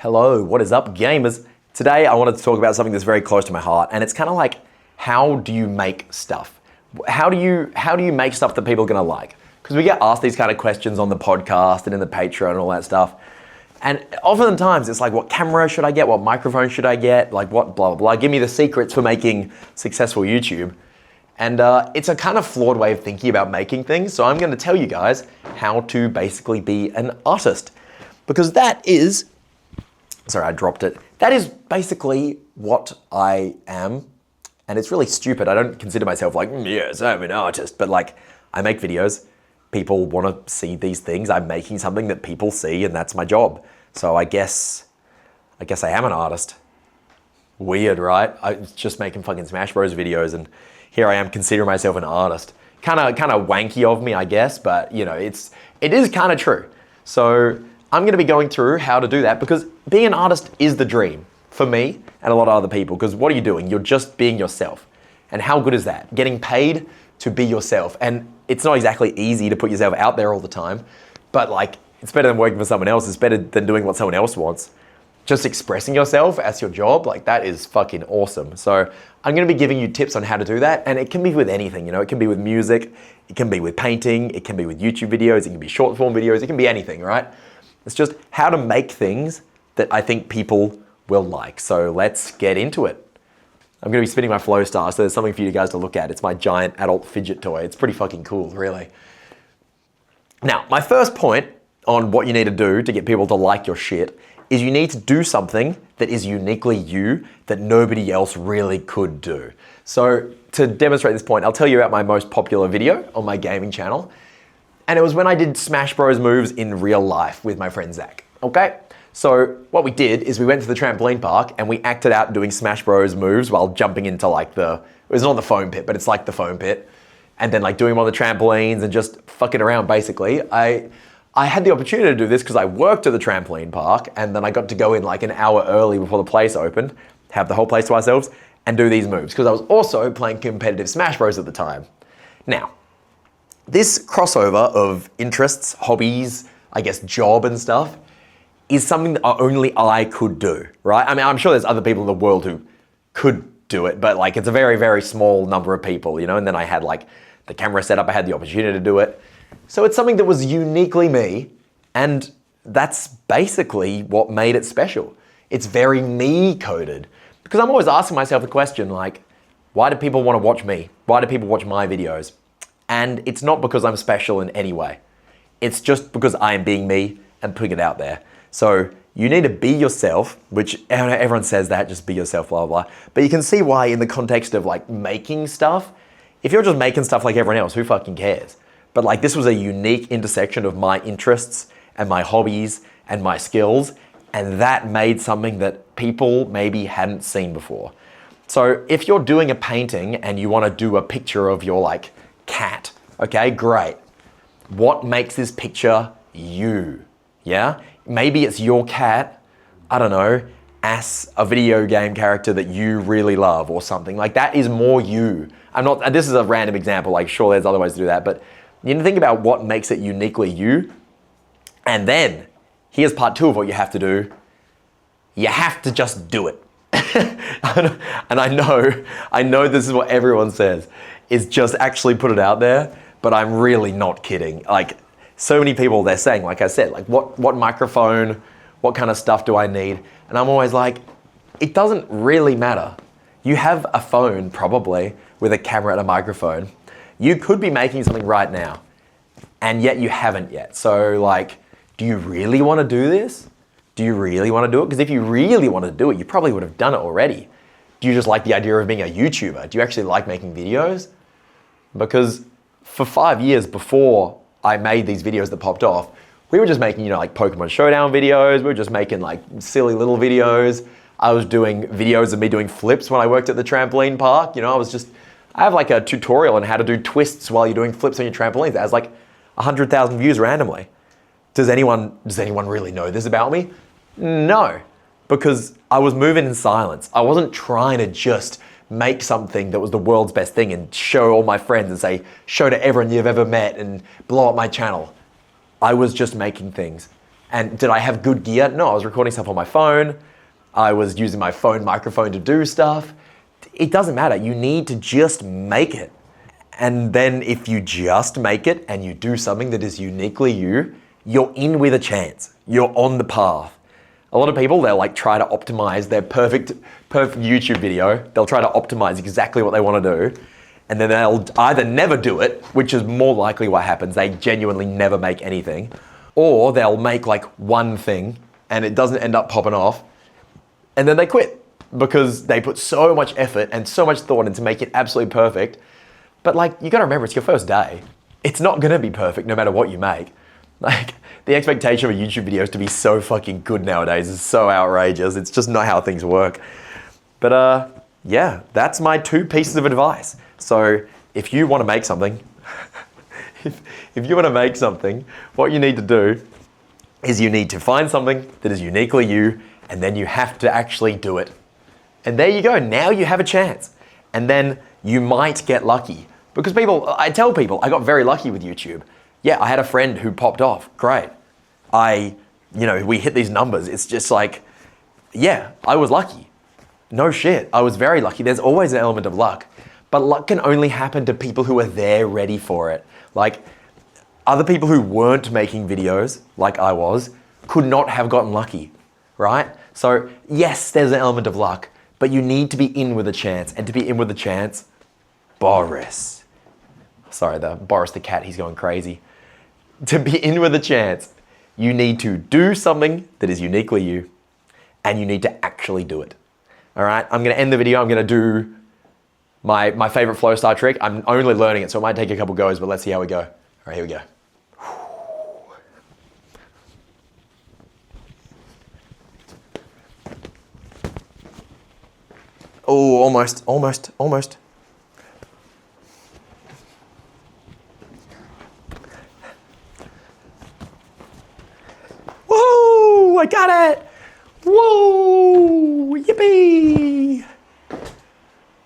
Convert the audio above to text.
Hello, what is up, gamers? Today I wanted to talk about something that's very close to my heart, and it's kind of like, how do you make stuff? How do you make stuff that people are gonna like? Because we get asked these kind of questions on the podcast and in the Patreon and all that stuff. And oftentimes it's like, what camera should I get? What microphone should I get? Like what blah, blah, blah. Give me the secrets for making successful YouTube. And it's a kind of flawed way of thinking about making things. So I'm gonna tell you guys how to basically be an artist. Because that is, sorry, I dropped it. That is basically what I am. And it's really stupid. I don't consider myself like, yes, I'm an artist. But like, I make videos. People want to see these things. I'm making something that people see, and that's my job. So I guess I am an artist. Weird, right? I was just making fucking Smash Bros videos, and here I am considering myself an artist. Kind of wanky of me, I guess, but you know, it is kind of true. So I'm going to be going through how to do that, because being an artist is the dream for me and a lot of other people. Because what are you doing? You're just being yourself. And how good is that? Getting paid to be yourself. And it's not exactly easy to put yourself out there all the time, but like, it's better than working for someone else. It's better than doing what someone else wants. Just expressing yourself as your job, like that is fucking awesome. So I'm gonna be giving you tips on how to do that, and it can be with anything, you know, it can be with music, it can be with painting, it can be with YouTube videos, it can be short form videos, it can be anything, right? It's just how to make things that I think people will like. So let's get into it. I'm gonna be spinning my Flow Star, so there's something for you guys to look at. It's my giant adult fidget toy. It's pretty fucking cool, really. Now, my first point on what you need to do to get people to like your shit is you need to do something that is uniquely you that nobody else really could do. So to demonstrate this point, I'll tell you about my most popular video on my gaming channel. And it was when I did Smash Bros moves in real life with my friend Zach, okay? So what we did is we went to the trampoline park and we acted out doing Smash Bros moves while jumping into like it was not the foam pit, but it's like the foam pit. And then like doing them on the trampolines and just fucking around basically. I had the opportunity to do this because I worked at the trampoline park, and then I got to go in like an hour early before the place opened, have the whole place to ourselves, and do these moves, because I was also playing competitive Smash Bros at the time. Now, this crossover of interests, hobbies, I guess job and stuff, is something that only I could do, right? I mean, I'm sure there's other people in the world who could do it, but like it's a very, very small number of people, you know? And then I had like the camera set up, I had the opportunity to do it. So it's something that was uniquely me, and that's basically what made it special. It's very me coded, because I'm always asking myself the question like, why do people want to watch me? Why do people watch my videos? And it's not because I'm special in any way. It's just because I am being me and putting it out there. So you need to be yourself, which everyone says that, just be yourself, blah, blah, blah. But you can see why in the context of like making stuff, if you're just making stuff like everyone else, who fucking cares? But like this was a unique intersection of my interests and my hobbies and my skills, and that made something that people maybe hadn't seen before. So if you're doing a painting and you want to do a picture of your like cat, okay, great. What makes this picture you? Yeah? Maybe it's your cat, I don't know, as a video game character that you really love or something. Like that is more you. This is a random example, like sure there's other ways to do that, but you need to think about what makes it uniquely you. And then here's part two of what you have to do. You have to just do it. And I know this is what everyone says, is just actually put it out there, but I'm really not kidding. Like so many people, they're saying, like I said, like what microphone, what kind of stuff do I need? And I'm always like, it doesn't really matter. You have a phone probably with a camera and a microphone. You could be making something right now, and yet you haven't yet. So like, do you really want to do this? Do you really want to do it? Because if you really want to do it, you probably would have done it already. Do you just like the idea of being a YouTuber? Do you actually like making videos? Because for 5 years before I made these videos that popped off, we were just making, you know, like Pokemon Showdown videos. We were just making like silly little videos. I was doing videos of me doing flips when I worked at the trampoline park. You know, I have like a tutorial on how to do twists while you're doing flips on your trampolines. That has like 100,000 views randomly. Does anyone really know this about me? No, because I was moving in silence. I wasn't trying to just make something that was the world's best thing and show all my friends and say, show to everyone you've ever met and blow up my channel. I was just making things. And did I have good gear? No, I was recording stuff on my phone. I was using my phone microphone to do stuff. It doesn't matter. You need to just make it. And then if you just make it and you do something that is uniquely you, you're in with a chance. You're on the path. A lot of people, they'll like try to optimize their perfect YouTube video. They'll try to optimize exactly what they want to do. And then they'll either never do it, which is more likely what happens. They genuinely never make anything. Or they'll make like one thing and it doesn't end up popping off. And then they quit because they put so much effort and so much thought into make it absolutely perfect. But like, you gotta remember, it's your first day. It's not gonna be perfect no matter what you make. Like, the expectation of a YouTube video is to be so fucking good nowadays is so outrageous. It's just not how things work. But yeah, that's my 2 pieces of advice. So if you wanna make something, if you wanna make something, what you need to do is you need to find something that is uniquely you, and then you have to actually do it. And there you go, now you have a chance. And then you might get lucky. Because I tell people, I got very lucky with YouTube. Yeah, I had a friend who popped off, great. We hit these numbers. It's just like, yeah, I was lucky. No shit, I was very lucky. There's always an element of luck. But luck can only happen to people who are there ready for it. Like, other people who weren't making videos, like I was, could not have gotten lucky, right? So yes, there's an element of luck, but you need to be in with a chance. And to be in with a chance, Boris. Sorry, Boris the cat, he's going crazy. To be in with a chance, you need to do something that is uniquely you, and you need to actually do it. All right, I'm gonna end the video. I'm gonna do my favorite flow star trick. I'm only learning it, so it might take a couple goes, but let's see how we go. All right, here we go. Oh, almost. Whoa, I got it. Whoa, yippee.